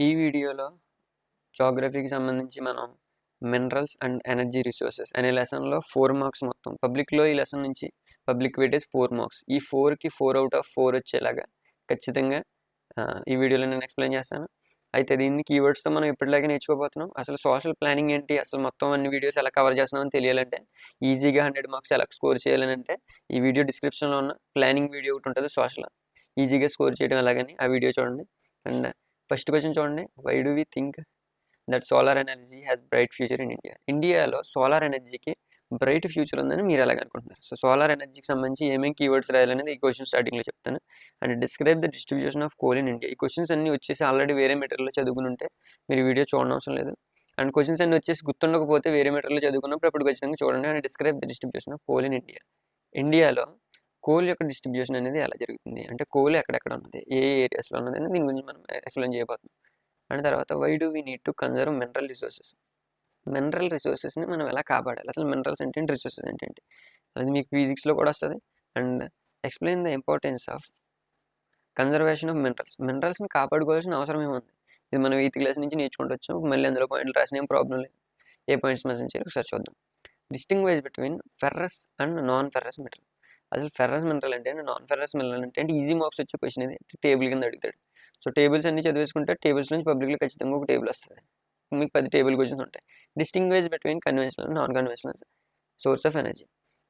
ఈ వీడియోలో జాగ్రఫీకి సంబంధించి మనం మినరల్స్ అండ్ ఎనర్జీ రిసోర్సెస్ అనే లెసన్లో 4 మార్క్స్ మొత్తం. పబ్లిక్‌లో ఈ లెసన్ నుంచి పబ్లిక్ వెయిటేజ్ 4 మార్క్స్. ఈ 4కి 4 ఔట్ ఆఫ్ 4 వచ్చేలాగా ఖచ్చితంగా ఈ వీడియోలో నేను ఎక్స్‌ప్లెయిన్ చేస్తాను. అయితే దీన్ని కీవర్డ్స్‌తో మనం ఎప్పటిలాగే నేర్చుకోబోతున్నాం. అసలు సోషల్ ప్లానింగ్ ఏంటి? అసలు మొత్తం అన్ని వీడియోస్ ఎలా కవర్ చేస్తున్నామని తెలియాలంటే, ఈజీగా 100 మార్క్స్ ఎలా స్కోర్ చేయాలనంటే, ఈ వీడియో డిస్క్రిప్షన్‌లో ఉన్న ప్లానింగ్ వీడియో ఒకటి ఉంటుంది సోషల్. ఈజీగా స్కోర్ చేయడం ఎలాగని ఆ వీడియో చూడండి. అండ్ ఫస్ట్ క్వశ్చన్ చూడండి. Why do we think that solar energy has bright future in India? ఇండియాలో సోలార్ ఎనర్జీకి బ్రైట్ ఫ్యూచర్ ఉందని మీరు ఎలాగ అనుకుంటున్నారు? సో సోలార్ ఎనర్జీకి సంబంధించి ఏమేమి కీవర్డ్స్ రాయాలనేది ఈ క్వశ్చన్ స్టార్టింగ్లో చెప్తాను. And describe the distribution of coal in India. ఈ క్వశ్చన్స్ అన్ని వచ్చేసి ఆల్రెడీ వేరే మెటీరియల్లో చదువుకుని ఉంటే మీరు వీడియో చూడడం అవసరం లేదు. అండ్ క్వశ్చన్స్ అన్ని వచ్చేసి గుర్తుండకపోతే వేరే మెటీరియల్లో చదువుకున్నప్పుడు అప్పుడు ఖచ్చితంగా చూడండి. And describe the distribution of coal in India. ఇండియాలో కోల్ యొక్క డిస్ట్రిబ్యూషన్ అనేది ఎలా జరుగుతుంది, అంటే కోల్ ఎక్కడెక్కడ ఉన్నది, ఏ ఏరియాస్లో ఉన్నది అని దీని గురించి మనం ఎక్స్ప్లెయిన్ చేయబోతున్నాం. అండ్ తర్వాత why do we need to conserve mineral resources. మినరల్ రిసోర్సెస్ని మనం ఎలా కాపాడాలి, అసలు మినరల్స్ ఏంటంటే రిసోర్సెస్ ఏంటంటే అది మీకు ఫిజిక్స్లో కూడా వస్తుంది. And explain the importance of conservation of minerals. మినరల్స్ని కాపాడుకోవాల్సిన అవసరం ఏముంది, ఇది మనం 8th క్లాస్ నుంచి నేర్చుకుంటూ వచ్చాం. మళ్ళీ అందులో పాయింట్లు రాసిన ఏం ప్రాబ్లం లేదు. ఏ పాయింట్స్ మెన్షన్ చేయాలి ఒకసారి చూద్దాం. Distinguish between ferrous and non ferrous mineral. అసలు ఫెర్రస్ మినరల్ అంటే నాన్ ఫెర్రస్ మినరల్ అంటే ఈజీ మార్క్స్ వచ్చే క్వశ్చన్ ఇది. టేబుల్ కింద అడుగుతాడు. సో టేబుల్స్ అన్ని చదివేసుకుంటే టేబుల్స్ నుంచి పబ్లిక్లో ఖచ్చితంగా ఒక టేబుల్ వస్తుంది. మీకు 10 టేబుల్ క్వశ్చన్స్ ఉంటాయి. Distinguish between conventional non conventional source of energy.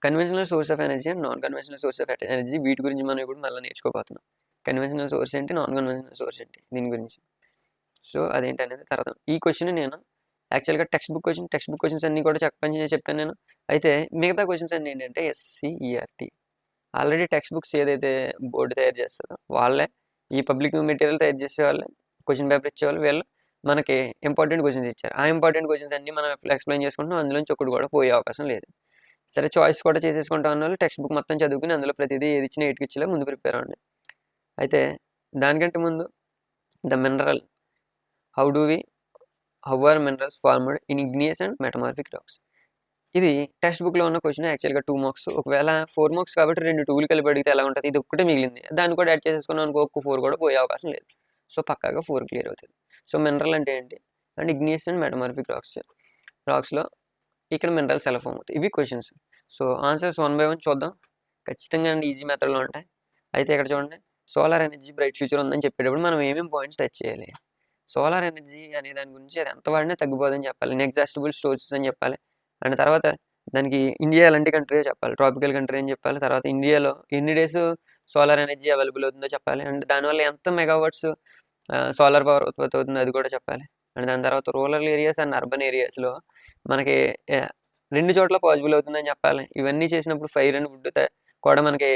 Conventional source of energy and non conventional source of energy, వీటి గురించి మనం ఇప్పుడు మళ్ళీ నేర్చుకోబోతున్నాం. కన్వెన్షనల్ సోర్స్ ఏంటి, నాన్ కన్వెన్షనల్ సోర్స్ ఏంటి, దీని గురించి. సో అదేంటి అనేది తర్వాత. ఈ క్వశ్చన్ నేను యాక్చువల్గా టెక్స్ట్ బుక్ క్వశ్చన్స్ అన్నీ కూడా చెప్పాను నేను. అయితే మిగతా క్వశ్చన్స్ అన్నీ ఏంటంటే ఎస్సీఈఆర్టీ. ఆల్రెడీ టెక్స్ట్ బుక్స్ ఏదైతే బోర్డు తయారు చేస్తుందో వాళ్ళే, ఈ పబ్లిక్ మెటీరియల్ తయారు చేసే వాళ్ళే, క్వశ్చన్ పేపర్ ఇచ్చేవాళ్ళు వీళ్ళు మనకి ఇంపార్టెంట్ క్వశ్చన్స్ ఇచ్చారు. ఆ ఇంపార్టెంట్ క్వశ్చన్స్ అన్నీ మనం ఎక్స్ప్లెయిన్ చేసుకుంటున్నాం. అందులోంచి ఒకటి కూడా పోయే అవకాశం లేదు. సరే చాయిస్ కూడా చేసేసుకుంటాం అన్న వాళ్ళు టెక్స్ట్ బుక్ మొత్తం చదువుకుని అందులో ప్రతిదీ ఏది ఇచ్చినా ఎయిట్కి ఇచ్చేలా ముందు ప్రిపేర్ అవ్వండి. అయితే దానికంటే ముందు the mineral how are minerals formed in igneous and metamorphic rocks. ఇది టెక్స్ట్ బుక్లో ఉన్న క్వశ్చన్. యాక్చువల్గా 2 మార్క్స్. ఒకవేళ 4 మార్క్స్ కాబట్టి 2 2లు కలిపి అడిగితే ఎలా ఉంటుంది, ఇది ఒక్కటే మిగిలింది, దాన్ని కూడా యాడ్ చేసేసుకున్నాం అనుకో, ఒక్క 4 కూడా పోయే అవకాశం లేదు. సో పక్కాగా 4 క్లియర్ అవుతుంది. సో మినరల్ అంటే ఏంటి, అండ్ ఇగ్నియస్ అండ్ మెటమార్ఫిక్ రాక్స్లో ఇక్కడ మినరల్స్ ఎలా ఫామ్ అవుతాయి, ఇవి క్వశ్చన్స్. సో ఆన్సర్స్ 1 by 1 చూద్దాం. ఖచ్చితంగా అండి ఈజీ మెథడ్లో ఉంటాయి. అయితే ఇక్కడ చూడండి, సోలార్ ఎనర్జీ బ్రైట్ ఫ్యూచర్ ఉందని చెప్పేటప్పుడు మనం ఏమేమి పాయింట్స్ టచ్ చేయాలి. సోలార్ ఎనర్జీ అనే దాని గురించి అది ఎంత వాడినా తగ్గిపోదని చెప్పాలి, ఇన్ఎగ్జాస్టిబుల్ సోర్సెస్ అని చెప్పాలి. అండ్ తర్వాత దానికి ఇండియా ఎలాంటి కంట్రీ చెప్పాలి, ట్రాపికల్ కంట్రీ అని చెప్పాలి. తర్వాత ఇండియాలో ఎన్ని డేస్ సోలార్ ఎనర్జీ అవైలబుల్ అవుతుందో చెప్పాలి. అండ్ దానివల్ల ఎంత మెగావాట్స్ సోలార్ పవర్ ఉత్పత్తి అవుతుందో అది కూడా చెప్పాలి. అండ్ దాని తర్వాత రూరల్ ఏరియాస్ అండ్ అర్బన్ ఏరియాస్లో మనకి రెండు చోట్ల పాసిబుల్ అవుతుందని చెప్పాలి. ఇవన్నీ చేసినప్పుడు ఫైర్ అండ్ వుడ్ కూడా మనకి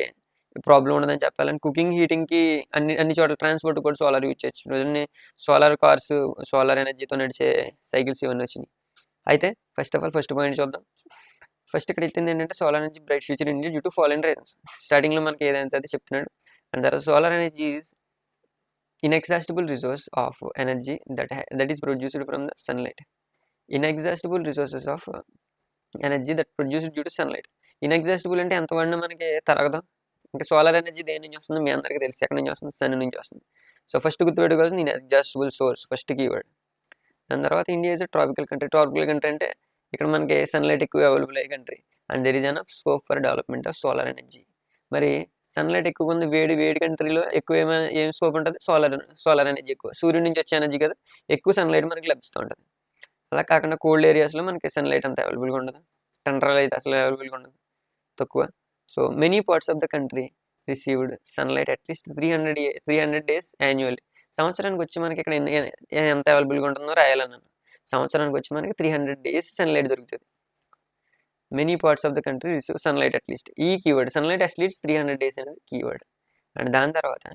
ప్రాబ్లం ఉండదని చెప్పాలి. అండ్ కుకింగ్, హీటింగ్కి అన్ని చోట్ల ట్రాన్స్పోర్ట్ కూడా సోలార్ యూజ్ చేయొచ్చు. రోజుని సోలార్ కార్స్, సోలార్ ఎనర్జీతో నడిచే సైకిల్స్ ఇవన్నీ వచ్చినాయి. అయితే first of all first point చూద్దాం. ఫస్ట్ ఇక్కడ ఇచ్చింది ఏంటంటే solar energy bright future India due to following reasons. స్టార్టింగ్లో మనకి ఏదైతే అది చెప్తున్నాడు. అండ్ తర్వాత solar energy is inexhaustible resource of energy that is produced from the sunlight. Inexhaustible resources of energy that produced due to sunlight. Inexhaustible అంటే ఎంత వాడినా మనకి తరగదు. ఇంకా సోలార్ ఎనర్జీ దేని నుంచి వస్తుంది మీ అందరికీ తెలుసు, ఎక్కడి నుంచి వస్తుంది, సన్ నుంచి వస్తుంది. సో ఫస్ట్ గుర్తుపెట్టుకోవాల్సింది ఇన్ఎగ్జాస్టిబుల్ సోర్స్, ఫస్ట్ కీవర్డ్. దాని తర్వాత India is tropical country. Tropical country అంటే ఇక్కడ మనకి సన్లైట్ ఎక్కువ అవైలబుల్ అయ్యే country. And there is an scope for development of solar energy. మరి సన్లైట్ ఎక్కువ ఉంది, వేడి కంట్రీలో ఎక్కువ ఏం స్కోప్ ఉంటుంది, సోలార్ ఎనర్జీ ఎక్కువ. సూర్యుడి నుంచి వచ్చే ఎనర్జీ కదా, ఎక్కువ సన్లైట్ మనకి లభిస్తూ ఉంటుంది. అలా కాకుండా కోల్డ్ ఏరియాస్లో మనకి సన్లైట్ అంత అవైలబుల్గా ఉండదు. టండ్రాలో అయితే అసలు అవైలబుల్గా ఉండదు, తక్కువ. So many parts of the country received sunlight at least 300 days annually. సంవత్సరానికి వచ్చి మనకి ఇక్కడ ఎంత అవైలబుల్గా ఉంటుందో రాయాలన్నాను. సంవత్సరానికి వచ్చి మనకి 300 days సన్లైట్ దొరుకుతుంది. Many parts of the country receive sunlight at least, ఈ కీవర్డ్ సన్లైట్ అట్లీస్ట్ 300 days అనేది కీవర్డ్. అండ్ దాని తర్వాత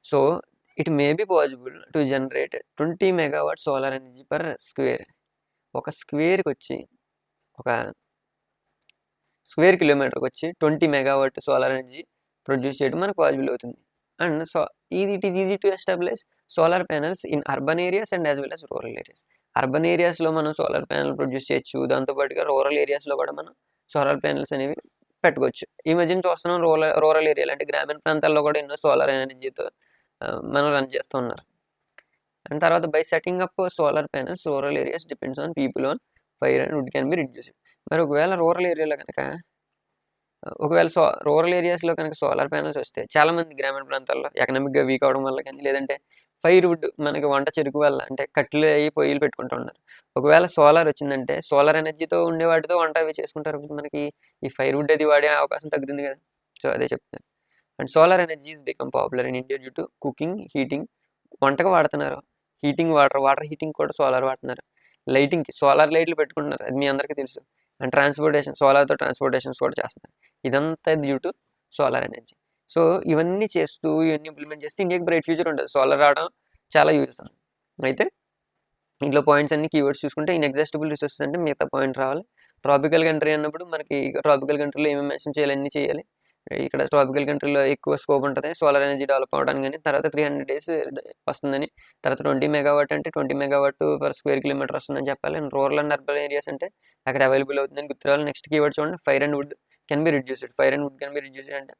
so it may be possible to generate 20 MW solar energy per square. ఒక స్క్వేర్కి వచ్చి ఒక స్క్వేర్ కిలోమీటర్కి వచ్చి 20 MW సోలార్ ఎనర్జీ ప్రొడ్యూస్ చేయడం మనకు పాసిబుల్ అవుతుంది. And it is easy to establish solar panels in urban areas and as well as rural areas. Urban ఏరియాస్లో మనం సోలార్ ప్యానెల్ ప్రొడ్యూస్ చేయొచ్చు, దాంతోపాటుగా రూరల్ ఏరియాస్లో కూడా మనం సోలార్ ప్యానెల్స్ అనేవి పెట్టుకోవచ్చు. ఈ మధ్యన చూస్తున్నాం రూరల్ ఏరియాలు అంటే గ్రామీణ ప్రాంతాల్లో కూడా ఎన్నో సోలార్ ఎనర్జీతో మనం రన్ చేస్తూ ఉన్నారు. అండ్ తర్వాత by setting up solar panels rural areas depends on people on fire and wood can be reduced. మరి ఒకవేళ రూరల్ ఏరియాలో కనుక ఒకవేళ రూరల్ ఏరియాస్లో కనుక సోలార్ ప్యానల్స్ వస్తే చాలామంది గ్రామీణ ప్రాంతాల్లో ఎకనామిక్గా వీక్ అవడం వల్ల కానీ లేదంటే ఫైర్ వుడ్ మనకి వంట చెరుకు వల్ల అంటే కట్టెలు అయ్యి పొయ్యిలు పెట్టుకుంటూ ఉన్నారు. ఒకవేళ సోలార్ వచ్చిందంటే సోలార్ ఎనర్జీతో ఉండే వాటితో వంట అవి చేసుకుంటారు. మనకి ఈ ఫైర్ వుడ్ అది వాడే అవకాశం తగ్గుతుంది కదా. సో అదే చెప్తాను. And solar energy is become popular in India due to cooking, heating, వంటకు వాడుతున్నారు. హీటింగ్ వాటర్ హీటింగ్ కూడా సోలార్ వాడుతున్నారు. లైటింగ్కి సోలార్ లైట్లు పెట్టుకుంటున్నారు, అది మీ అందరికీ తెలుసు. అండ్ ట్రాన్స్పోర్టేషన్ సోలార్తో ట్రాన్స్పోర్టేషన్స్ కూడా చేస్తున్నారు. ఇదంతా due to solar energy. So ఇవన్నీ చేస్తూ ఇవన్నీ ఇంప్లిమెంట్ చేస్తే ఇండియాకి బ్రైట్ ఫ్యూచర్ ఉంటుంది. సోలార్ రావడం చాలా యూజెస్ ఉంది. అయితే ఇంట్లో పాయింట్స్ అన్ని కీవర్డ్స్ చూసుకుంటే ఇన్ఎగ్జాస్టిబుల్ రిసోర్సెస్ అంటే మిగతా పాయింట్ రావాలి. ట్రాపికల్ కంట్రీ అన్నప్పుడు మనకి ట్రాపికల్ కంట్రీలో ఏమేమి మెన్షన్ చేయాలి అన్నీ చేయాలి. ఇక్కడ ట్రాపికల్ కంట్రీలో ఎక్కువ స్కోప్ ఉంటుంది సోలార్ ఎనర్జీ డెవలప్ అవ్వడానికి. కానీ తర్వాత 300 days వస్తుందని, తర్వాత 20 మెగావాట్ అంటే 20 మెగావాట్ పర్ స్క్వేర్ కిలోమీటర్ వస్తుందని చెప్పాలి. And rural and urban areas అంటే అక్కడ అవైలబుల్ అవుతుందని గుర్తురావాలి. నెక్స్ట్ కీవర్డ్ చూడండి, fire and wood can be reduced. Fire and wood can be reduced అంటే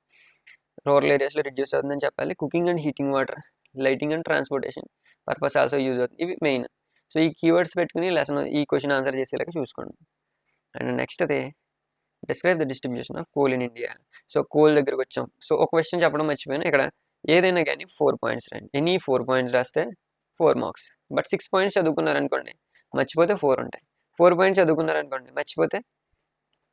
రూరల్ ఏరియాస్లో రిడ్యూస్ అవుతుందని చెప్పాలి. Cooking and heating water, lighting and transportation purpose also use అవుతుంది. ఇవి మెయిన్. సో ఈ కీవర్డ్స్ పెట్టుకుని లెసన్ ఈ క్వశ్చన్ ఆన్సర్ చేసేలాగా చూసుకోండి. అండ్ నెక్స్ట్ అదే describe the distribution of coal in India. So coal దగ్గరకు వచ్చాం. సో ఒక క్వశ్చన్ చెప్పడం మర్చిపోయాను. ఇక్కడ ఏదైనా కానీ 4 points రాయండి. ఎనీ 4 points రాస్తే 4 marks. బట్ 6 points చదువుకున్నారనుకోండి మర్చిపోతే 4 ఉంటాయి. 4 points చదువుకున్నారనుకోండి మర్చిపోతే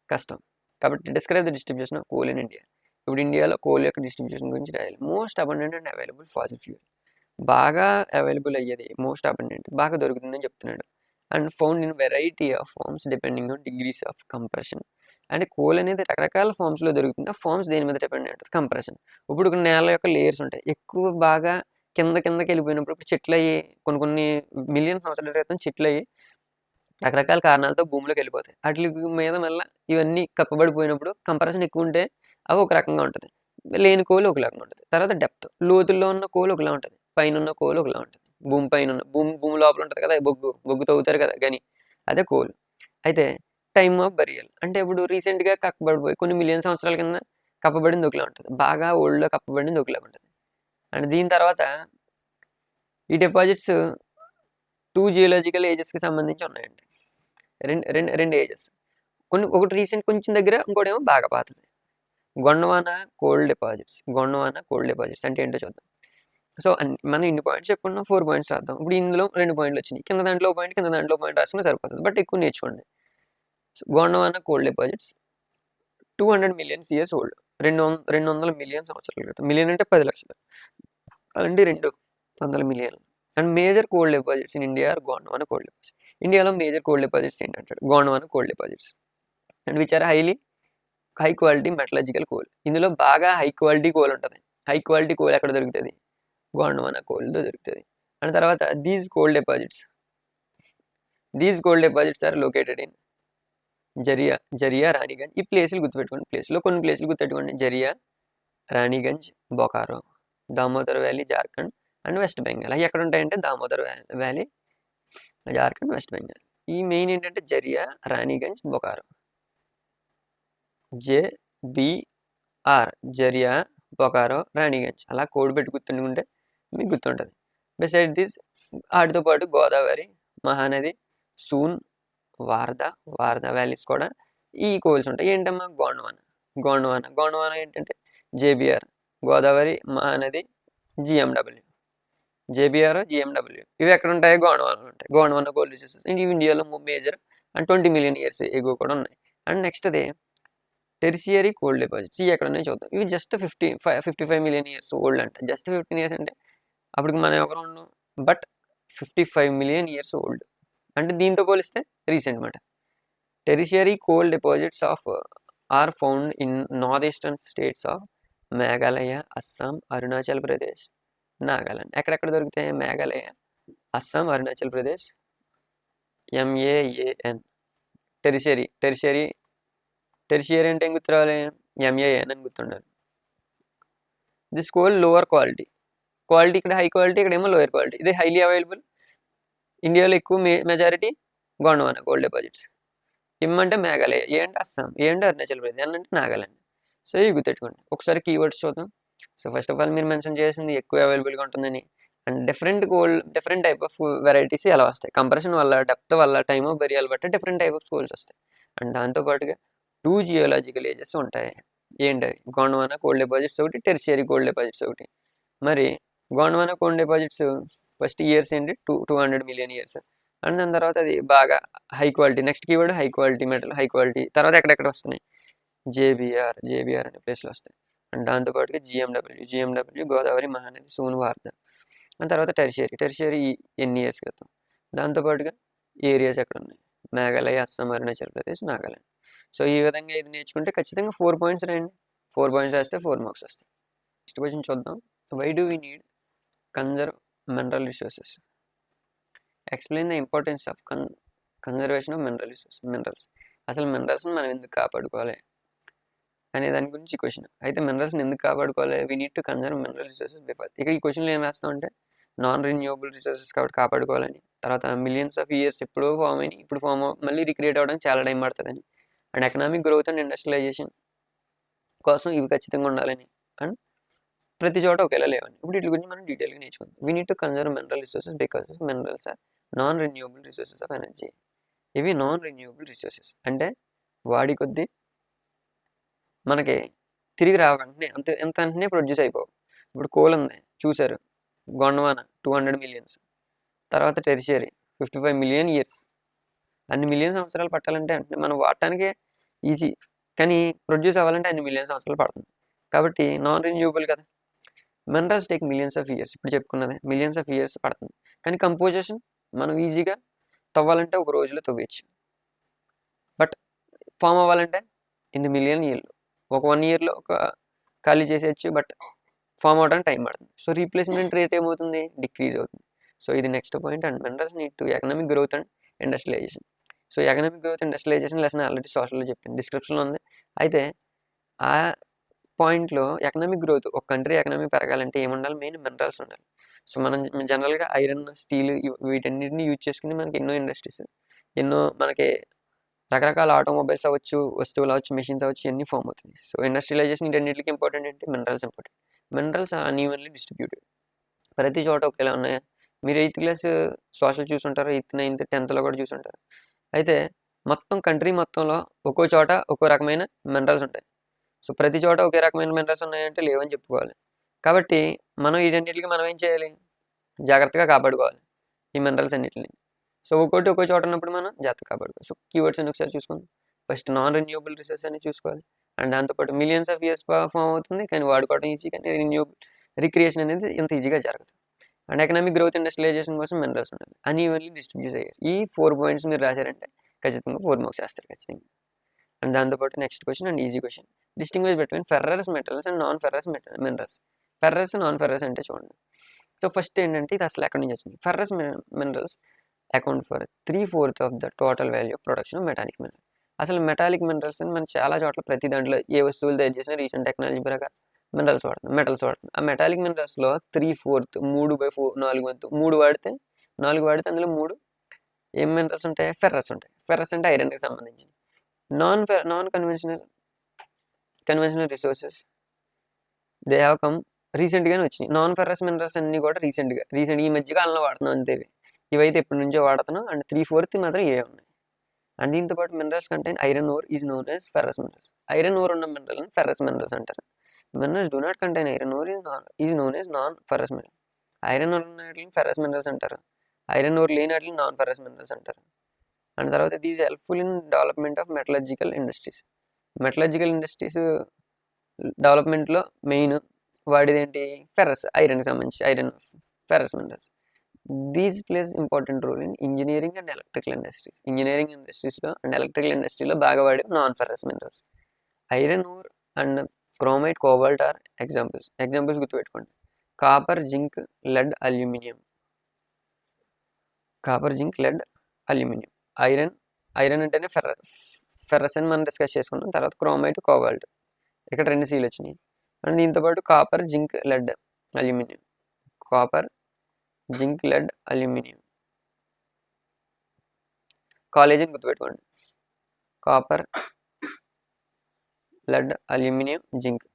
కష్టం. కాబట్టి describe the distribution of coal in India. ఇప్పుడు ఇండియాలో కోల్ యొక్క డిస్ట్రిబ్యూషన్ గురించి రాయాలి. Most abundant and available fossil fuel, బాగా అవైలబుల్ అయ్యేది, మోస్ట్ అబండెంట్, బాగా దొరుకుతుందని చెప్తున్నాడు. And found in variety of forms depending on degrees of compression. అంటే కోల్ అనేది రకరకాల ఫార్మ్స్లో దొరుకుతుంది. ఆ ఫార్మ్స్ దేని మీద డిపెండ్ అయి ఉంటుంది? కంప్రెషన్. ఇప్పుడు నేల యొక్క లేయర్స్ ఉంటాయి, ఎక్కువ బాగా కిందకి వెళ్ళిపోయినప్పుడు ఇప్పుడు చెట్లు అయ్యి కొన్ని మిలియన్ సంవత్సరాల క్రితం చెట్లు అయ్యి రకరకాల కారణాలతో భూమిలోకి వెళ్ళిపోతాయి. వాటి మీద మళ్ళీ ఇవన్నీ కప్పబడిపోయినప్పుడు కంప్రెషన్ ఎక్కువ ఉంటే అవి ఒక రకంగా ఉంటుంది, లేని కోలు ఒక రకంగా ఉంటుంది. తర్వాత డెప్త్, లోతుల్లో ఉన్న కోలు ఒకలా ఉంటుంది, పైన ఉన్న కోలు ఒకలా ఉంటుంది. భూమి పైన ఉన్న భూమి లోపల ఉంటుంది కదా, బొగ్గు తవ్వుతారు కదా గని, అదే కోలు. అయితే టైమ్ ఆఫ్ బరియల్ అంటే ఇప్పుడు రీసెంట్గా కప్పబడిపోయి కొన్ని మిలియన్ సంవత్సరాల కింద కప్పబడింది ఒకలా ఉంటుంది, బాగా ఓల్డ్లో కప్పబడింది ఒకలా ఉంటుంది. అండ్ దీని తర్వాత ఈ డిపాజిట్స్ 2 జియోలాజికల్ ఏజెస్కి సంబంధించి ఉన్నాయండి. రెండు ఏజెస్. ఒకటి రీసెంట్ కొంచెం దగ్గర, ఇంకోటి ఏమో బాగా పాతది. గొండవానా కోల్డ్ డిపాజిట్స్ అంటే ఏంటో చూద్దాం. సో మనం ఇన్ని పాయింట్స్ చెప్పుకున్నాం, 4 points రాద్దాం. ఇప్పుడు ఇందులో 2 points వచ్చినాయి, కింద దాంట్లో పాయింట్ రాసుకున్నా సరిపోతుంది, బట్ ఎక్కువ నేర్చుకోండి. So Gondwana coal deposits 200 million years old, 200 million సంవత్సరాల క్రితం. మిలియన్ అంటే 10 లక్షలు అంటే 200 మిలియన్లు. And major coal deposits in India are Gondwana coal deposits. ఇండియాలో మేజర్ కోల్డ్ డిపాజిట్స్ ఏంటంటాడు? Gondwana coal deposits. And which are high quality metallurgical coal. ఇందులో బాగా హై క్వాలిటీ కోల్ ఉంటుంది. హై క్వాలిటీ కోల్ ఎక్కడ దొరుకుతుంది? గోండవానా కోల్తో దొరుకుతుంది. అండ్ తర్వాత these coal deposits are located in జరియా, Raniganj. ఈ ప్లేసులు గుర్తుపెట్టుకోండి. కొన్ని ప్లేసులు గుర్తుపెట్టుకోండి: జరియా, రాణిగంజ్, బొకారో, దామోదర్ వ్యాలీ, జార్ఖండ్ అండ్ వెస్ట్ బెంగాల్. అవి ఎక్కడ ఉంటాయంటే దామోదర్ వ్యాలీ, జార్ఖండ్, వెస్ట్ బెంగాల్. ఈ మెయిన్ ఏంటంటే జరియా, రాణిగంజ్, బొకారో. JBR, జరియా, బొకారో, రాణిగంజ్. అలా కోడ్ పెట్టి గుర్తుండుకుంటే మీకు గుర్తుంటుంది. బిసైడ్ దిస్ వాటితో పాటు గోదావరి, మహానది, సూన్, వార్దా వ్యాలీస్ కూడా ఈ కోల్స్ ఉంటాయి. ఏంటమ్మా? గోండవానా ఏంటంటే JBR, Godavari, Mahanadi, GMW. JBR, GMW ఇవి ఎక్కడ ఉంటాయి? గోండవానాలో ఉంటాయి. గోండవానా కోల్ రిసోర్సెస్ ఇవి ఇండియాలో మేజర్ అండ్ 20 million years ఎగో కూడా ఉన్నాయి. అండ్ నెక్స్ట్ అదే టెరిషియరీ కోల్డ్ డిపాజిట్స్. ఇవి ఎక్కడున్నాయి చూద్దాం. ఇవి జస్ట్ 55 million years ఓల్డ్ అంట. జస్ట్ 15 years అంటే అప్పటికి మనం ఎవరు ఉన్నాం, బట్ 55 million years ఓల్డ్ అంటే దీంతో పోలిస్తే రీసెంట్ మాట. Tertiary coal deposits are found in north eastern states of Meghalaya, Assam, Arunachal Pradesh, Nagaland. ఎక్కడెక్కడ దొరుకుతాయి? మేఘాలయ, అస్సాం, అరుణాచల్ ప్రదేశ్. MAAN టెరిషియరీ అంటే ఏం గుర్తురావాలి? MAN అని గుర్తుండాలి. దిస్ కోల్ లోవర్ క్వాలిటీ ఇక్కడ హై క్వాలిటీ, ఇక్కడ ఏమో లోయర్ క్వాలిటీ. ఇది హైలీ అవైలబుల్. ఇండియాలో ఎక్కువ మెజారిటీ గోండవానా కోల్డ్ డిపాజిట్స్. అంటే మేఘాలయ, అంటే అస్సాం, అంటే అరుణాచల్ ప్రదేశ్, అంటే నాగాలాండ్. సో ఇవి గుర్తెట్టుకోండి. ఒకసారి కీవర్డ్స్ చూద్దాం. సో ఫస్ట్ ఆఫ్ ఆల్ మీరు మెన్షన్ చేసింది ఎక్కువ అవైలబుల్గా ఉంటుందని, and different type of varieties ఎలా వస్తాయి, కంప్రెషన్ వల్ల, డెప్త్ వల్ల, టైమ్ ఆఫ్ బెరియల్ బట్టి డిఫరెంట్ టైప్ ఆఫ్ కోల్స్ వస్తాయి. అండ్ దాంతోపాటుగా 2 జియోలాజికల్ ఏజెస్ ఉంటాయి. ఏంటవి? గోండ్వానా కోల్డ్ డిపాజిట్స్ ఒకటి, టెర్షియరీ కోల్డ్ డిపాజిట్స్ ఒకటి. మరి Gondwana cold deposits first years ఏంటి 200 మిలియన్ ఇయర్స్. అండ్ దాని తర్వాత అది బాగా high quality, next keyword high quality metal, high quality. తర్వాత ఎక్కడెక్కడ వస్తున్నాయి? జేబీఆర్ అనే ప్లేస్లో వస్తాయి. అండ్ దాంతోపాటుగా GMW Godavari Mahanadi, soon వార్ధ. And తర్వాత టెర్షియరీ ఎన్ని ఇయర్స్ క్రితం. దాంతోపాటుగా ఏరియాస్ ఎక్కడ ఉన్నాయి? మేఘాలయ, అస్సాం, అరుణాచల్ ప్రదేశ్, నాగాలాండ్. సో ఈ విధంగా ఇది నేర్చుకుంటే ఖచ్చితంగా 4 పాయింట్స్ రాయండి. 4 పాయింట్స్ రాస్తే 4 మార్క్స్ వస్తాయి. నెక్స్ట్ క్వశ్చన్ చూద్దాం. Why do we need conserve mineral resources? Explain the importance of conservation of minerals. అసలు మినరల్స్ని మనం ఎందుకు కాపాడుకోవాలి అనే దాని గురించి క్వశ్చన్. అయితే మినరల్స్ని ఎందుకు కాపాడుకోవాలి? We need to conserve mineral resources because ఇక్కడ ఈ క్వశ్చన్లో ఏం రాస్తామంటే నాన్ రెన్యూవబుల్ రిసోర్సెస్ కాబట్టి కాపాడుకోవాలని, తర్వాత మిలియన్స్ ఆఫ్ ఇయర్స్ ఎప్పుడో ఫామ్ అయినాయి, ఇప్పుడు మళ్ళీ రిక్రియేట్ అవ్వడానికి చాలా టైం పడుతుందని, and economic growth and industrialization కోసం ఇవి ఖచ్చితంగా ఉండాలని, అండ్ ప్రతి చోట ఒకేలా లేవని. ఇప్పుడు వీటి గురించి మనం డీటెయిల్గా నేర్చుకుందాం. We need to conserve mineral resources because minerals are non renewable resources of energy. ఇవి నాన్ రెన్యూవబుల్ రిసోర్సెస్ అంటే వాడి కొద్దీ మనకి తిరిగి రావంటే ఎంత వెంటనే ప్రొడ్యూస్ అయిపోవు. ఇప్పుడు కోల్ ఉంది చూసారు, గొండవాన 200 మిలియన్స్, తర్వాత టెర్షియరీ 55 మిలియన్ ఇయర్స్. అన్ని మిలియన్ సంవత్సరాలు పట్టాలంటే అంటే మనం వాడటానికే ఈజీ, కానీ ప్రొడ్యూస్ అవ్వాలంటే అన్ని మిలియన్ సంవత్సరాలు పడుతుంది. కాబట్టి నాన్ రెన్యూవబుల్ కదా. Minerals take millions of years, ఇప్పుడు చెప్పుకున్నదే మిలియన్స్ ఆఫ్ ఇయర్స్ పడుతుంది. కానీ కంపోజిషన్ మనం ఈజీగా తవ్వాలంటే ఒక రోజులో తవ్వేయచ్చు. బట్ ఫామ్ అవ్వాలంటే ఇన్ని మిలియన్ ఇయర్లు, ఒక 1 ఇయర్లో ఒక ఖాళీ చేసేయచ్చు. బట్ ఫామ్ అవడానికి టైం పడుతుంది. సో రీప్లేస్మెంట్ రేట్ ఏమవుతుంది? డిక్రీజ్ అవుతుంది. సో ఇది next point. And minerals need to economic growth and industrialisation. So economic growth industrialisation lesson already సోషల్లో చెప్పింది, డిస్క్రిప్షన్లో ఉంది. అయితే ఆ పాయింట్లో ఎకనామిక్ గ్రోత్, ఒక కంట్రీ ఎకనామీ పెరగాలంటే ఏముండాలి? మెయిన్ మినరల్స్ ఉండాలి. సో మనం జనరల్గా ఐరన్, స్టీల్ వీటన్నిటిని యూజ్ చేసుకుని మనకి ఎన్నో ఇండస్ట్రీస్, ఎన్నో మనకి రకరకాల ఆటోమొబైల్స్ అవ్వచ్చు, వస్తువులు అవ్వచ్చు, మెషిన్స్ అవ్వచ్చు, ఇవన్నీ ఫామ్ అవుతుంది. సో ఇండస్ట్రియలైజేషన్ వీటన్నిటికి ఇంపార్టెంట్ ఏంటి? Minerals important. Minerals are unevenly distributed. ప్రతి చోట ఒకేలా ఉన్నాయా? మీరు 8th క్లాస్ సోషల్ చూసుంటారు, 8th, 9th, 10thలో కూడా చూసుంటారు. అయితే మొత్తం కంట్రీ మొత్తంలో ఒక్కో చోట ఒక్కో రకమైన మినరల్స్ ఉంటాయి. సో ప్రతి చోట ఒకే రకమైన మినరల్స్ ఉన్నాయంటే లేవని చెప్పుకోవాలి. కాబట్టి మనం వీటన్నిటికి మనం ఏం చేయాలి? జాగ్రత్తగా కాపాడుకోవాలి ఈ మినరల్స్ అన్నిటిని. సో ఒక్కోటి ఒక్కో చోట ఉన్నప్పుడు మనం జాగ్రత్తగా కాపాడుకోవాలి. సో కీవర్డ్స్ అని ఒకసారి చూసుకుందాం. ఫస్ట్ నాన్ రెన్యూవబుల్ రిసోర్స్ అని చూసుకోవాలి. అండ్ దాంతోపాటు మిలియన్స్ ఆఫ్ ఇయర్స్ ఫామ్ అవుతుంది, కానీ వాడుకోవడం ఈజీ, కానీ రెన్యూవబుల్ రిక్రియేషన్ అనేది ఇంత ఈజీగా జరగదు. అండ్ ఎకనామిక్ గ్రోత్ ఇండస్ట్రియలైజేషన్ కోసం మినరల్స్ ఉండాలి, అన్ఈవెన్లీ డిస్ట్రిబ్యూట్ అయ్యారు. ఈ 4 పాయింట్స్ మీరు రాశారంటే ఖచ్చితంగా 4 మార్క్స్ వేస్తారు ఖచ్చితంగా. అండ్ దాంతోపాటు next question and easy question. Distinguish between ferrous metals and non ferrous minerals. Ferrous, non ferrous అంటే చూడండి. సో ఫస్ట్ ఏంటంటే ఇది అసలు ఎక్కడి నుంచి వచ్చింది? Ferrous minerals account for 3/4 of the total value of production of metallic mineral. అసలు metallic minerals అని మనం చాలా చోట్ల ప్రతి దాంట్లో ఏ వస్తువులు తయారు చేసినా రీసెంట్ టెక్నాలజీ ప్రకారం మినరల్స్ వాడుతుంది, మెటల్స్ వాడుతుంది. ఆ మెటాలిక్ మినరల్స్లో 3/4, 3/4, 4 వంతు 3 వాడితే 4 వాడితే అందులో 3 ఏం మినరల్స్ ఉంటాయి? ఫెర్రస్ ఉంటాయి. ఫెర్రస్ అంటే ఐరన్కి సంబంధించి. Non conventional resources they have come రీసెంట్గానే వచ్చినాయి. నాన్ ఫెర్రస్ మినరల్స్ అన్నీ కూడా రీసెంట్ ఈ మధ్యకాలంలో వాడుతున్నాం అంతే. ఇవైతే ఎప్పటి నుంచో వాడుతున్నాం. అండ్ 3/4 మాత్రం ఏ ఉన్నాయి. అండ్ దీంతో పాటు minerals contain iron ore is known as ferrous minerals. Iron or ఉన్న మినరల్ ఫెర్రస్ మినరల్స్ అంటారు. Minerals do not contain iron ore is known as non ferrous mineral. Iron ore ఉన్న వాటిని ఫెర్రస్ మినరల్స్ అంటారు, iron ore లేని వాటిని non ferrous minerals అంటారు. And తర్వాత these helpful in development of metallurgical industries. Metallurgical industries డెవలప్మెంట్లో main వాడిది ఏంటి? ఫెర్రస్, ఐరన్కి సంబంధించి iron ferrous minerals. These place important role in engineering and electrical industries. Engineering ఇండస్ట్రీస్లో అండ్ ఎలక్ట్రికల్ ఇండస్ట్రీలో బాగా వాడే non ferrous minerals. Iron ore and chromite, cobalt are examples గుర్తుపెట్టుకోండి. Copper, zinc, lead, aluminium. Copper, zinc, lead, aluminium. Iron అంటేనే ferrous అని మనం discuss చేసుకున్నాం. తర్వాత క్రోమైట్, కోబాల్ట్, ఇక్కడ 2 సీలు వచ్చినాయి. అండ్ దీంతోపాటు copper, zinc, lead, aluminium. Copper, zinc, lead, aluminium. కాలేజీని గుర్తుపెట్టుకోండి. Copper, lead, aluminium, zinc.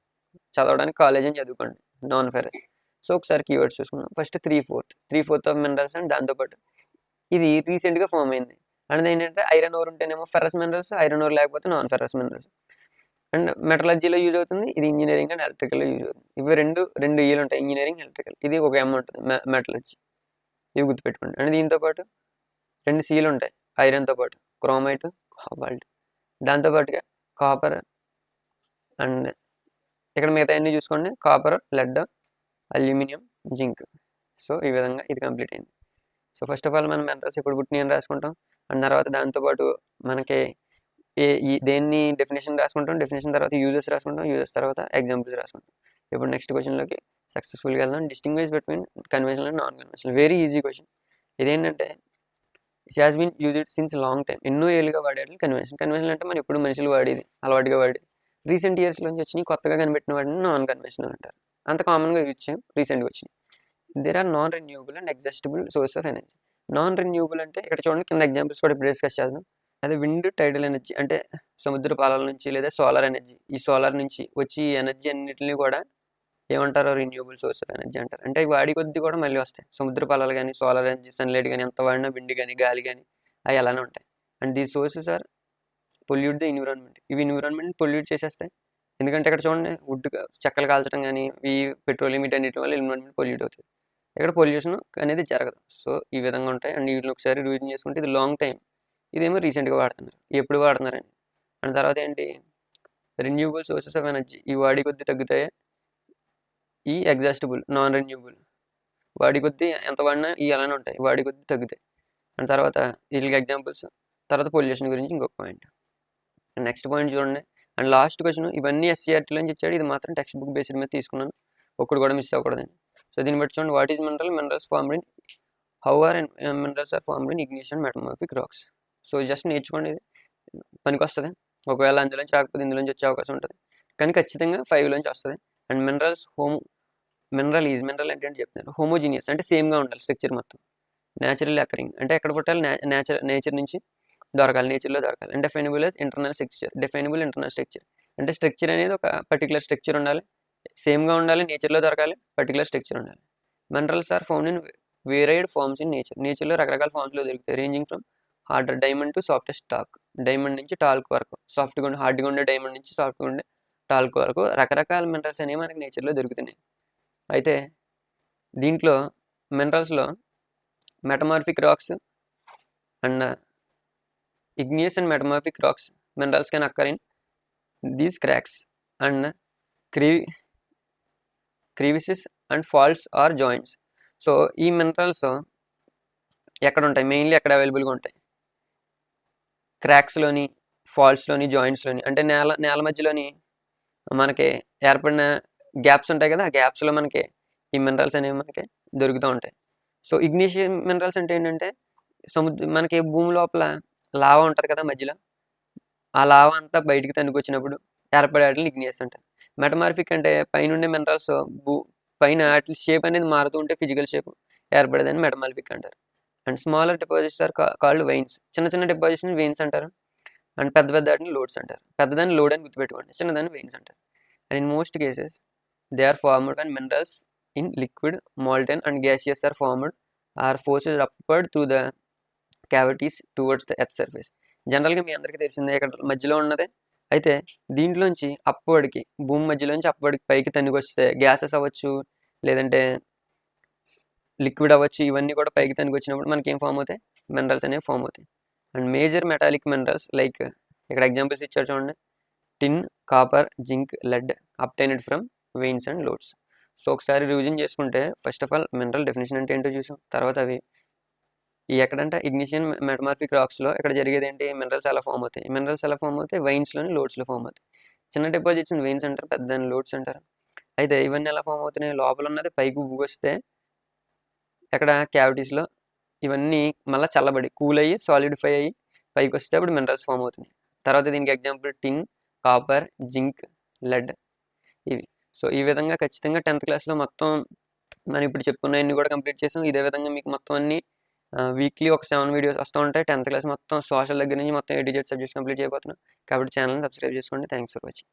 చదవడానికి కాలేజీని చదువుకోండి, నాన్ ఫెర్రస్. సో ఒకసారి కీవర్డ్స్ చూసుకుందాం. ఫస్ట్ 3/4 ఆఫ్ మినరల్స్ అండ్ దాంతోపాటు ఇది రీసెంట్గా ఫామ్ అయింది. అండ్ ఏంటంటే ఐరన్ ఓర్ ఉంటేనేమో ఫెర్రస్ మినరల్స్, ఐరన్ ఓర్ లేకపోతే నాన్ ఫెర్రస్ మినరల్స్. అండ్ మెటలర్జీలో యూజ్ అవుతుంది, ఇది ఇంజనీరింగ్ అండ్ ఎలక్ట్రికల్లో యూజ్ అవుతుంది. ఇవి రెండు ఈలు ఉంటాయి, ఇంజనీరింగ్ ఎలక్ట్రికల్. ఇది ఒక ఎమ్ ఉంటుంది మెటలర్జీ, ఇవి గుర్తుపెట్టుకోండి. అండ్ దీంతోపాటు 2 సీలు ఉంటాయి ఐరన్తో పాటు, క్రోమైట్, కోబాల్ట్. దాంతోపాటుగా కాపర్ అండ్ ఇక్కడ మిగతా అన్నీ చూసుకోండి, copper, lead, aluminium, zinc. So ఈ విధంగా ఇది కంప్లీట్ అయింది. సో ఫస్ట్ ఆఫ్ ఆల్ మనం మినరల్స్ ఇప్పుడు పుట్టిన అని రాసుకుంటాం. అండ్ తర్వాత దాంతోపాటు మనకి దేన్ని డెఫినేషన్ రాసుకుంటాం, డెఫినేషన్ తర్వాత యూజెస్ రాసుకుంటాం, యూజెస్ తర్వాత ఎగ్జాంపుల్స్ రాసుకుంటాం. ఇప్పుడు నెక్స్ట్ క్వశ్చన్లోకి సక్సెస్ఫుల్గా వెళ్దాం. Distinguish between conventional and non conventional. Very easy question. ఇదేంటంటే it has been used since long time. ఎన్నో ఏళ్ళుగా వాడేది కన్వెన్షనల్ అంటే మనం ఎప్పుడు మనుషులు వాడేది, అలవాటుగా వాడేది. రీసెంట్ ఇయర్స్లోంచి వచ్చినాయి, కొత్తగా కనిపెట్టిన వాటిని నాన్ కన్వెన్షనల్ అంటారు. అంత కామన్గా యూజ్ చేయం, రీసెంట్గా వచ్చినాయి. There are non renewable and exhaustible source of energy. Non renewable అంటే ఇక్కడ చూడండి, కింద ఎగ్జాంపుల్స్ కూడా ఇప్పుడు డిస్కస్ చేద్దాం. అదే విండ్, టైడల్ ఎనర్జీ అంటే సముద్ర పాలల నుంచి, లేదా సోలార్ ఎనర్జీ. ఈ సోలార్ నుంచి వచ్చి ఈ ఎనర్జీ అన్నింటినీ కూడా ఏమంటారో రెన్యూవబుల్ సోర్స్ ఆఫ్ ఎనర్జీ అంటారు. అంటే వాడి కొద్ది కూడా మళ్ళీ వస్తాయి. సముద్ర పాలలు కానీ, సోలార్ ఎనర్జీ, సన్లైట్ కానీ, ఎంత వాడినా, విండ్ కానీ, గాలి కానీ, అవి అలానే ఉంటాయి. And these sources are pollute the environment. ఇవి ఎన్విరాన్మెంట్ పొల్యూట్ చేసేస్తాయి. ఎందుకంటే ఇక్కడ చూడండి, వుడ్ చెక్కలు కాల్చడం కానీ, ఈ పెట్రోలియం వీటన్నిటి వల్ల ఎన్విరాన్మెంట్ పొల్యూట్ అవుతుంది. ఇక్కడ పొల్యూషన్ అనేది జరగదు. సో ఈ విధంగా ఉంటాయి. అండ్ వీటిని ఒకసారి రివిజన్ చేసుకుంటే ఇది లాంగ్ టైం, ఇదేమో రీసెంట్గా వాడుతున్నారు, ఎప్పుడు వాడుతున్నారని. అండ్ తర్వాత ఏంటి, రెన్యూవబుల్ సోర్సెస్ ఆఫ్ ఎనర్జీ. ఈ వాడి కొద్ది తగ్గుతాయి. ఈ ఎగ్జాస్టిబుల్, నాన్ రెన్యూబుల్, వాడి కొద్ది ఎంత వాడినా ఈ అలానే ఉంటాయి, వాడి కొద్ది తగ్గుతాయి. అండ్ తర్వాత వీళ్ళకి ఎగ్జాంపుల్స్, తర్వాత పొల్యూషన్ గురించి ఇంకొక పాయింట్. నెక్స్ట్ పాయింట్ చూడండి. అండ్ లాస్ట్ క్వశ్చన్, ఇవన్నీ ఎస్సీఆర్టీలో నుంచి ఇచ్చాడు, ఇది మాత్రం టెక్స్ట్ బుక్ బేస్డ్ మీద తీసుకున్నాను, ఒక్కడు కూడా మిస్ అవ్వకూడదని. సో దీన్ని బట్టి చూడండి, what is mineral, minerals formed in, how are minerals are formed in ignition metamorphic rocks. So just నేర్చుకోండి, ఇది పనికి వస్తుంది. ఒకవేళ అందులోంచి రాకపోతే ఇందులోంచి వచ్చే అవకాశం ఉంటుంది, కానీ ఖచ్చితంగా 5లోంచి వస్తుంది. అండ్ మినరల్స్ మినరల్ అంటే ఏంటి చెప్తున్నారు, హోమోజీనియస్ అంటే సేమ్గా ఉండాలి స్ట్రక్చర్ మొత్తం. న్యాచురల్ అకరింగ్ అంటే ఎక్కడ పుట్టాలి, నేచర్ నుంచి దొరకాలి, నేచర్లో దొరకాలి. And definable internal structure, internal structure అంటే స్ట్రక్చర్ అనేది ఒక పర్టికులర్ స్ట్రక్చర్ ఉండాలి, సేమ్గా ఉండాలి, నేచర్లో దొరకాలి, పర్టికులర్ స్ట్రక్చర్ ఉండాలి. Minerals are found in varied forms in నేచర్లో రకరకాల ఫార్మ్స్లో దొరుకుతాయి, ranging from harder diamond to softest talc. Diamond నుంచి టాల్క్ వరకు, సాఫ్ట్గా ఉండే హార్డ్గా ఉండే డైమండ్ నుంచి సాఫ్ట్గా ఉండే టాల్క్ వరకు రకరకాల మినరల్స్ అనేవి మనకి నేచర్లో దొరుకుతున్నాయి. అయితే దీంట్లో మినరల్స్లో metamorphic rocks and igneous and metamorphic rocks minerals can occur in these cracks and crevices and faults or joints. So ఈ మినరల్స్ ఎక్కడ ఉంటాయి, మెయిన్లీ ఎక్కడ అవైలబుల్గా ఉంటాయి, క్రాక్స్లోని, ఫాల్ట్స్లోని, జాయింట్స్లోని. అంటే నేల మధ్యలోని మనకి ఏర్పడిన గ్యాప్స్ ఉంటాయి కదా, ఆ గ్యాప్స్లో మనకి ఈ మినరల్స్ అనేవి మనకి దొరుకుతూ ఉంటాయి. సో ఇగ్నిషియస్ మినరల్స్ అంటే ఏంటంటే, మనకి భూమి లోపల లావా ఉంటుంది కదా మధ్యలో, ఆ లావా అంతా బయటికి తనుకొచ్చినప్పుడు ఏర్పడే వాటిని ఇగ్నియస్ అంటారు. మెటమార్ఫిక్ అంటే పైన ఉండే మినరల్స్ పైన వాటి షేప్ అనేది మారుతూ ఉంటే ఫిజికల్ షేప్ ఏర్పడేదని మెటమార్ఫిక్ అంటారు. And smaller deposits are called veins. చిన్న డిపాజిట్స్ని వెయిన్స్ అంటారు. అండ్ పెద్ద వాటిని లోడ్స్ అంటారు. పెద్దదాన్ని లోడ్ అని గుర్తుపెట్టుకోండి, చిన్నదాన్ని వెయిన్స్ అంటారు. And in most cases they are formed and minerals in liquid, molten and gaseous are formed are forces upward through the cavities towards the earth surface. జనరల్గా మీ అందరికీ తెలిసిందే, ఇక్కడ మధ్యలో ఉన్నదే. అయితే దీంట్లోంచి అప్వర్డ్కి, భూమి మధ్యలోంచి అప్వర్డ్కి పైకి తనుకొస్తే గ్యాసెస్ అవ్వచ్చు, లేదంటే లిక్విడ్ అవ్వచ్చు, ఇవన్నీ కూడా పైకి తనుకొచ్చినప్పుడు మనకి ఏం ఫామ్ అవుతాయి, మినరల్స్ అనేవి ఫామ్ అవుతాయి. And major metallic minerals like ఇక్కడ ఎగ్జాంపుల్స్ ఇచ్చారు చూడండి, tin, copper, zinc, lead obtained from veins and lodes. So ఒకసారి రివిజన్ చేసుకుంటే, first of all mineral definition అంటే ఏంటో చూసాం. తర్వాత అవి ఈ ఎక్కడంటే ఇగ్నిషన్ మెటమార్ఫిక్ రాక్స్లో ఇక్కడ జరిగేది ఏంటి, మినరల్స్ ఎలా ఫామ్ అవుతాయి, వైన్స్లోని, లోడ్స్లో ఫామ్ అవుతాయి. చిన్న డిపాజిట్స్ని వెయిన్స్ అంటారు, పెద్ద లోడ్స్ అంటారు. అయితే ఇవన్నీ ఎలా ఫామ్ అవుతున్నాయి, లోపల ఉన్నది పైకి వస్తే ఎక్కడ క్యావిటీస్లో ఇవన్నీ మళ్ళీ చల్లబడి కూల్ అయ్యి సాలిడిఫై అయ్యి పైకి వస్తే అప్పుడు మినరల్స్ ఫామ్ అవుతున్నాయి. తర్వాత దీనికి ఎగ్జాంపుల్ టిన్, కాపర్, జింక్, లెడ్ ఇవి. సో ఈ విధంగా ఖచ్చితంగా 10th క్లాస్లో మొత్తం మనం ఇప్పుడు చెప్పుకున్నవన్నీ కూడా కంప్లీట్ చేసాం. ఇదే విధంగా మీకు మొత్తం అన్ని వీక్లీ ఒక 7 వీడియోస్ వస్తూ ఉంటాయి. 10th క్లాస్ మొత్తం సోషల్ దగ్గర నుంచి మొత్తం A to Z subjects complete చేయబోతున్నాం. కాబట్టి ఛానల్ని సబ్స్క్రైబ్ చేసుకోండి. Thanks for watching.